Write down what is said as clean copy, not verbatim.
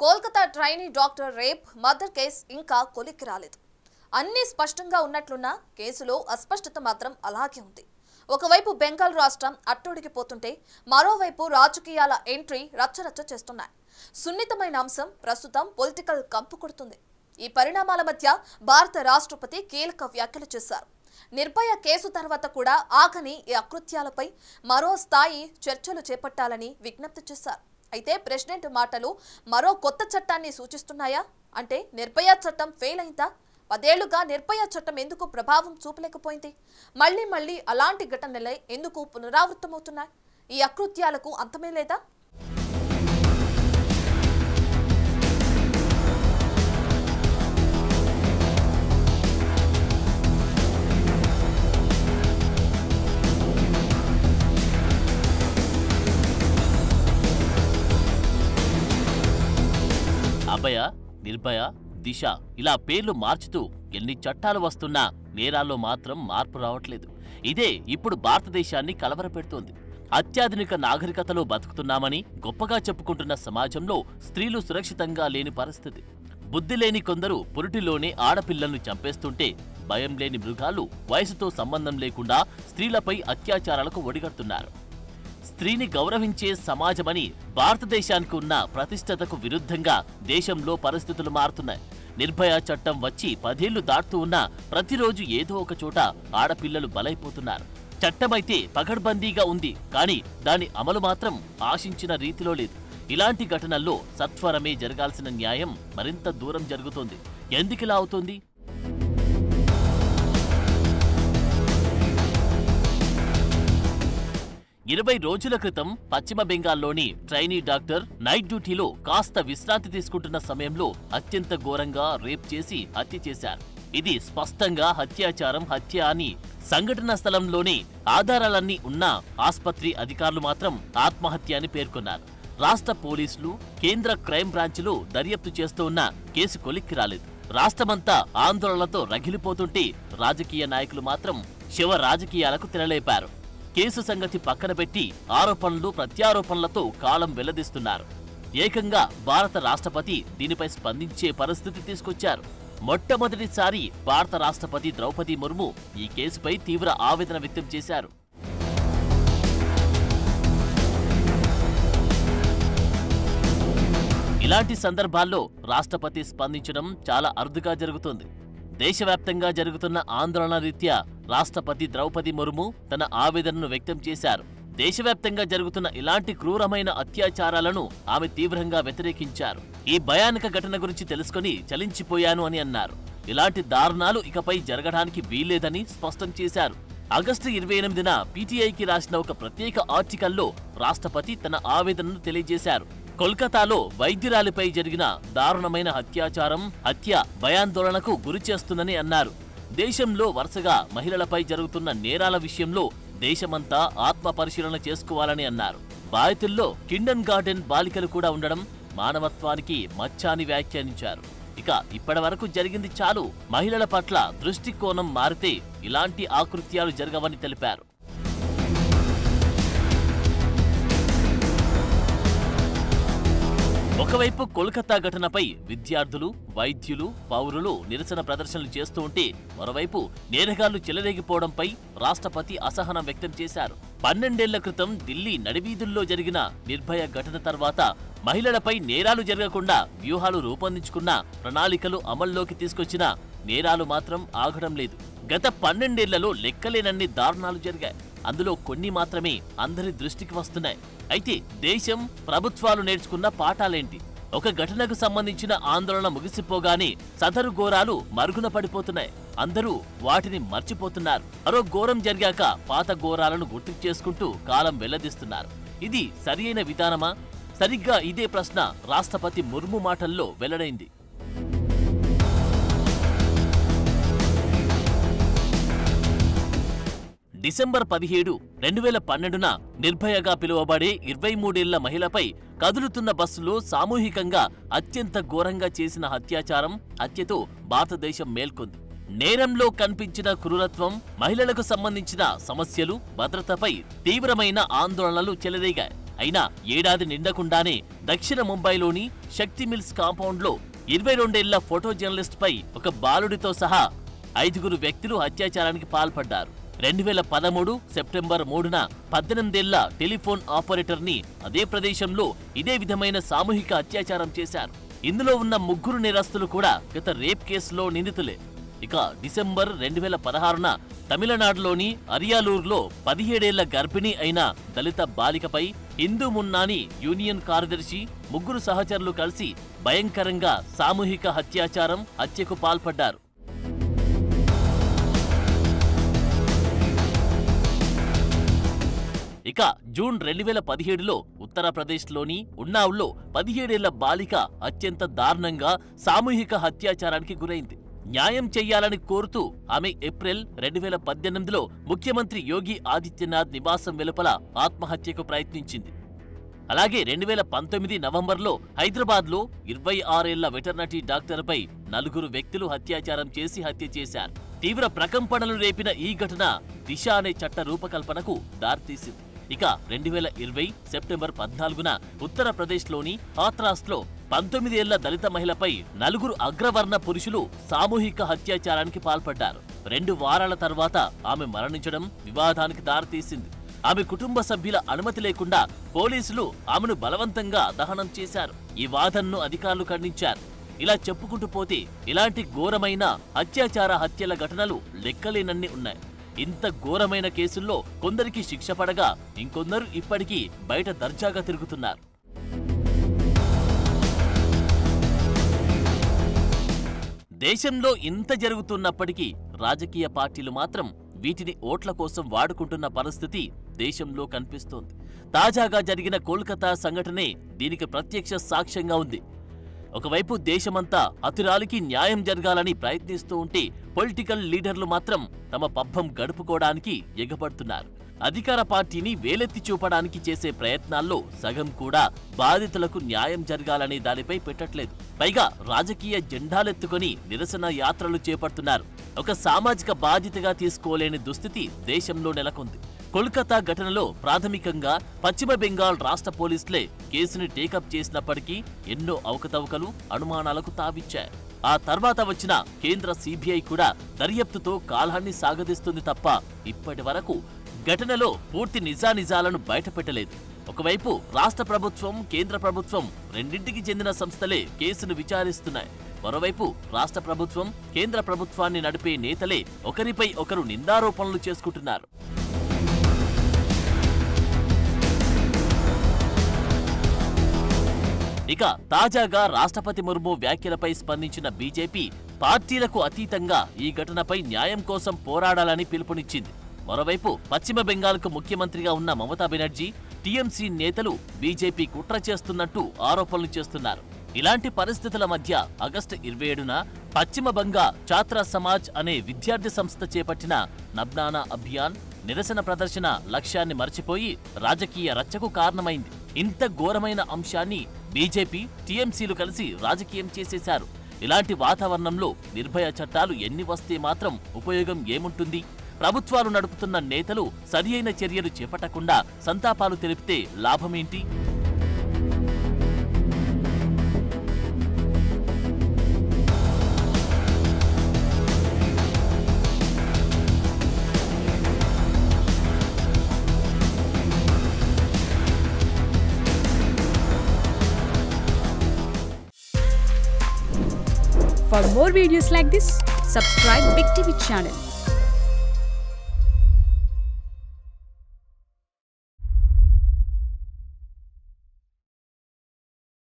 Kolkata trainee doctor rape murder case ఇంకా కొలిక్కి రాలేదు. అన్ని స్పష్టంగా ఉన్నట్లున్న కేసులో అస్పష్టత మాత్రం అలాగే ఉంది. ఒకవైపు బెంగాల్ రాష్ట్రం అట్టొడిగిపోతుంటే మరోవైపు రాజకీయాల ఎంట్రీ రచ్చరచ్చ చేస్తున్నాయి. సున్నితమైన అంశం ప్రస్తుతం పొలిటికల్ కంపు కొడుతుంది. ఈ పరిణామాల మధ్య భారత రాష్ట్రపతి కీలక వ్యాఖ్యలు చేశారు. నిర్భయ కేసు తర్వాత కూడా ఆగని ఈ అకృత్యాలపై మరో స్థాయి చర్చలు చేపట్టాలని విజ్ఞప్తి చేశారు. అయితే ప్రెసిడెంట్ మాటలు మరో కొత్త చట్టాన్ని సూచిస్తున్నాయా? అంటే నిర్భయ చట్టం ఫెయిల్ అయిందా? 10 ఏళ్లుగా నిర్భయ చట్టం ఎందుకు ప్రభావం చూపలేకపోయింది? మళ్లీ అలాంటి ఘటనలే ఎందుకు పునరావృతమవుతున్నాయి? ఈ అకృత్యాలకు అంతమే లేదా? అభయ, నిర్భయ, దిశ ఇలా పేర్లు మార్చుతూ ఎన్ని చట్టాలు వస్తున్నా నేరాల్లో మాత్రం మార్పు రావట్లేదు. ఇదే ఇప్పుడు భారతదేశాన్ని కలవరపెడుతోంది. అత్యాధునిక నాగరికతలో బతుకుతున్నామని గొప్పగా చెప్పుకుంటున్న సమాజంలో స్త్రీలు సురక్షితంగా లేని పరిస్థితి. బుద్ధి లేని కొందరు పురిటిలోనే ఆడపిల్లలను చంపేస్తుంటే భయం లేని మృగాలు వయసుతో సంబంధం లేకుండా స్త్రీలపై అత్యాచారాలకు ఒడిగడుతున్నారు. స్త్రీని గౌరవించే సమాజమని భారతదేశానికి ఉన్న ప్రతిష్టతకు విరుద్ధంగా దేశంలో పరిస్థితులు మారుతున్నాయి. నిర్భయ చట్టం వచ్చి 10 ఏళ్లు దాటుతూ ఉన్నా ప్రతిరోజు ఏదో ఒక చోట ఆడపిల్లలు బలైపోతున్నారు. చట్టమైతే పకడ్బందీగా ఉంది, కానీ దాని అమలు మాత్రం ఆశించిన రీతిలో లేదు. ఇలాంటి ఘటనల్లో సత్వరమే జరగాల్సిన న్యాయం మరింత దూరం జరుగుతోంది. ఎందుకిలా అవుతోంది? ఇరవై రోజుల క్రితం పశ్చిమ బెంగాల్లోని ట్రైనీ డాక్టర్ నైట్ డ్యూటీలో కాస్త విశ్రాంతి తీసుకుంటున్న సమయంలో అత్యంత ఘోరంగా రేప్ చేసి హత్య చేశారు. ఇది స్పష్టంగా హత్య అని సంఘటనా స్థలంలోనే ఆధారాలన్నీ ఉన్నా ఆస్పత్రి అధికారులు మాత్రం ఆత్మహత్య అని పేర్కొన్నారు. రాష్ట్ర పోలీసులు, కేంద్ర క్రైమ్ బ్రాంచ్లు దర్యాప్తు చేస్తూ ఉన్న కేసు కొలిక్కి రాలేదు. రాష్ట్రమంతా ఆందోళనలతో రగిలిపోతుంటే రాజకీయ నాయకులు మాత్రం శివ రాజకీయాలకు తెరలేపారు. కేసు సంగతి పక్కన పెట్టి ఆరోపణలు ప్రత్యారోపణలతో కాలం వెల్లదీస్తున్నారు. ఏకంగా భారత రాష్ట్రపతి దీనిపై స్పందించే పరిస్థితి తీసుకొచ్చారు. మొట్టమొదటిసారి భారత రాష్ట్రపతి ద్రౌపది ముర్ము ఈ కేసుపై తీవ్ర ఆవేదన వ్యక్తం చేశారు. ఇలాంటి సందర్భాల్లో రాష్ట్రపతి స్పందించడం చాలా అరుదుగా జరుగుతోంది. దేశవ్యాప్తంగా జరుగుతున్న ఆందోళన రీత్యా రాష్ట్రపతి ద్రౌపది ముర్ము తన ఆవేదనను వ్యక్తం చేశారు. దేశవ్యాప్తంగా జరుగుతున్న ఇలాంటి క్రూరమైన అత్యాచారాలను ఆమె తీవ్రంగా వ్యతిరేకించారు. ఈ భయానక ఘటన గురించి తెలుసుకుని చలించిపోయాను అని అన్నారు. ఇలాంటి దారుణాలు ఇకపై జరగడానికి వీల్లేదని స్పష్టం చేశారు. ఆగస్టు 28న పీటీఐకి రాసిన ఒక ప్రత్యేక ఆర్టికల్లో రాష్ట్రపతి తన ఆవేదనను తెలియజేశారు. కోల్కతాలో వైద్యురాలిపై జరిగిన దారుణమైన హత్య భయాందోళనకు గురిచేస్తుందని అన్నారు. దేశంలో వరుసగా మహిళలపై జరుగుతున్న నేరాల విషయంలో దేశమంతా ఆత్మ పరిశీలన చేసుకోవాలని అన్నారు. బాధితుల్లో కిండర్ గార్డెన్ బాలికలు కూడా ఉండడం మానవత్వానికి మచ్చాని వ్యాఖ్యానించారు. ఇక ఇప్పటివరకు జరిగింది చాలు, మహిళల పట్ల దృష్టికోణం మారితే ఇలాంటి ఆకృత్యాలు జరగవని తెలిపారు. ఒకవైపు కోల్కతా ఘటనపై విద్యార్థులు, వైద్యులు, పౌరులు నిరసన ప్రదర్శనలు చేస్తూ ఉంటే మరోవైపు నేరగాళ్లు చెలరేగిపోవడంపై రాష్ట్రపతి అసహనం వ్యక్తం చేశారు. 12 ఏళ్ల క్రితం ఢిల్లీ నడివీధుల్లో జరిగిన నిర్భయ ఘటన తర్వాత మహిళలపై నేరాలు జరగకుండా వ్యూహాలు రూపొందించుకున్న ప్రణాళికలు అమల్లోకి తీసుకొచ్చిన నేరాలు మాత్రం ఆగడం లేదు. గత 12 ఏళ్లలో లెక్కలేనన్ని దారుణాలు జరిగాయి. అందులో కొన్ని మాత్రమే అందరి దృష్టికి వస్తున్నాయి. అయితే దేశం, ప్రభుత్వాలు నేర్చుకున్న పాఠాలేంటి? ఒక ఘటనకు సంబంధించిన ఆందోళన ముగిసిపోగానే సదరు ఘోరాలు మరుగున పడిపోతున్నాయి. అందరూ వాటిని మర్చిపోతున్నారు. మరో ఘోరం జరిగాక పాత ఘోరాలను గుర్తుకు చేసుకుంటూ కాలం వెల్లదీస్తున్నారు. ఇది సరియైన విధానమా? సరిగ్గా ఇదే ప్రశ్న రాష్ట్రపతి ముర్ము మాటల్లో వెల్లడైంది. డిసెంబర్ 17, 2012న నిర్భయగా పిలువబడే 23 ఏళ్ల మహిళపై కదులుతున్న బస్సులో సామూహికంగా అత్యంత ఘోరంగా చేసిన హత్యతో భారతదేశం మేల్కొంది. నేరంలో కనిపించిన క్రూరత్వం, మహిళలకు సంబంధించిన సమస్యలు, భద్రతపై తీవ్రమైన ఆందోళనలు చెలరేగాయి. అయినా ఏడాది నిండకుండానే దక్షిణ ముంబైలోని శక్తి మిల్స్ కాంపౌండ్లో 22 ఏళ్ల ఫోటో జర్నలిస్ట్ పై ఒక బాలుడితో సహా 5 వ్యక్తులు అత్యాచారానికి పాల్పడ్డారు. 2013 సెప్టెంబర్ 3న 18 ఏళ్ల టెలిఫోన్ ఆపరేటర్ని అదే ప్రదేశంలో ఇదే విధమైన సామూహిక అత్యాచారం చేశారు. ఇందులో ఉన్న 3 నేరస్తులు కూడా గత రేప్ కేసులో నిందితులే. ఇక డిసెంబర్ 2016న తమిళనాడులోని అరియాలూరులో 17 ఏళ్ల గర్భిణి అయిన దళిత బాలికపై హిందూ మున్నాని యూనియన్ కార్యదర్శి 3 సహచరులు కలిసి భయంకరంగా సామూహిక హత్యకు పాల్పడ్డారు. ఇక జూన్ 2017లో ఉత్తరప్రదేశ్లోని ఉన్నావ్లో 17 ఏళ్ల బాలిక అత్యంత దారుణంగా సామూహిక హత్యాచారానికి గురైంది. న్యాయం చెయ్యాలని కోరుతూ ఆమె ఏప్రిల్ 2018లో ముఖ్యమంత్రి యోగి ఆదిత్యనాథ్ నివాసం వెలుపల ఆత్మహత్యకు ప్రయత్నించింది. అలాగే 2019 నవంబర్లో హైదరాబాద్లో 26 ఏళ్ల వెటర్నరీ డాక్టర్పై 4 వ్యక్తులు అత్యాచారం చేసి హత్య చేశారు. తీవ్ర ప్రకంపనలు రేపిన ఈ ఘటన దిశ అనే చట్ట రూపకల్పనకు దారితీసింది. ఇక 2020 సెప్టెంబర్ 14న ఉత్తరప్రదేశ్లోని హాత్రాస్లో 19 ఏళ్ల దళిత మహిళపై 4 అగ్రవర్ణ పురుషులు సామూహిక హత్యాచారానికి పాల్పడ్డారు. 2 వారాల తర్వాత ఆమె మరణించడం వివాదానికి దారితీసింది. ఆమె కుటుంబ సభ్యుల అనుమతి లేకుండా పోలీసులు ఆమెను బలవంతంగా దహనం చేశారు. ఈ వాదనను అధికారులు ఖండించారు. ఇలా చెప్పుకుంటూ పోతే ఇలాంటి ఘోరమైన హత్యల ఘటనలు లెక్కలేనన్ని ఉన్నాయి. ఇంత ఘోరమైన కేసుల్లో కొందరికి శిక్ష పడగా ఇంకొందరు ఇప్పటికీ బయట దర్జాగా తిరుగుతున్నారు. దేశంలో ఇంత జరుగుతున్నప్పటికీ రాజకీయ పార్టీలు మాత్రం వీటిని ఓట్ల కోసం వాడుకుంటున్న పరిస్థితి దేశంలో కనిపిస్తోంది. తాజాగా జరిగిన కోల్కతా సంఘటనే దీనికి ప్రత్యక్ష సాక్ష్యంగా ఉంది. ఒకవైపు దేశమంతా హతురాలికి న్యాయం జరగాలని ప్రయత్నిస్తూ ఉంటే పొలిటికల్ లీడర్లు మాత్రం తమ పబ్బం గడుపుకోవడానికి ఎగబడుతున్నారు. అధికార పార్టీని వేలెత్తి చూపడానికి చేసే ప్రయత్నాల్లో సగం కూడా బాధితులకు న్యాయం జరగాలనే దానిపై పెట్టట్లేదు. పైగా రాజకీయ జెండాలెత్తుకొని నిరసన యాత్రలు చేపడుతున్నారు. ఒక సామాజిక బాధ్యతగా తీసుకోలేని దుస్థితి దేశంలో నెలకొంది. కోల్కతా ఘటనలో ప్రాథమికంగా పశ్చిమ బెంగాల్ రాష్ట్ర పోలీసులే కేసుని టేకప్ చేసినప్పటికీ ఎన్నో అవకతవకలు అనుమానాలకు తావిచ్చాయి. ఆ తర్వాత వచ్చిన కేంద్ర సిబిఐ కూడా దర్యాప్తుతో కాలాన్ని సాగదీస్తుంది తప్ప ఇప్పటి వరకు ఘటనలో పూర్తి నిజానిజాలను బయటపెట్టలేదు. ఒకవైపు రాష్ట్ర ప్రభుత్వం, కేంద్ర ప్రభుత్వం రెండింటికి చెందిన సంస్థలే కేసును విచారిస్తున్నాయి. మరోవైపు రాష్ట్ర ప్రభుత్వం, కేంద్ర ప్రభుత్వాన్ని నడిపే నేతలే ఒకరిపై ఒకరు నిందారోపణలు చేసుకుంటున్నారు. ఇక తాజాగా రాష్ట్రపతి ముర్ము వ్యాఖ్యలపై స్పందించిన బీజేపీ పార్టీలకు అతీతంగా ఈ ఘటనపై న్యాయం కోసం పోరాడాలని పిలుపునిచ్చింది. మరోవైపు పశ్చిమ బెంగాల్కు ముఖ్యమంత్రిగా ఉన్న మమతా బెనర్జీ, టీఎంసీ నేతలు బీజేపీ కుట్ర చేస్తున్నట్టు ఆరోపణలు చేస్తున్నారు. ఇలాంటి పరిస్థితుల మధ్య ఆగస్టు 27న పశ్చిమ బంగా ఛాత్ర సమాజ్ అనే విద్యార్థి సంస్థ చేపట్టిన నబ్నానా అభియాన్ నిరసన ప్రదర్శన లక్ష్యాన్ని మర్చిపోయి రాజకీయ రచ్చకు కారణమైంది. ఇంత ఘోరమైన అంశాన్ని బీజేపీ, టీఎంసీలు కలిసి రాజకీయం చేసేశారు. ఇలాంటి వాతావరణంలో నిర్భయ చట్టాలు ఎన్ని వస్తే మాత్రం ఉపయోగం ఏముంటుంది? ప్రభుత్వాలు నడుపుతున్న నేతలు సరియైన చర్యలు చేపట్టకుండా సంతాపాలు తెలిపితే లాభమేంటి? For more videos like this, subscribe Big TV channel.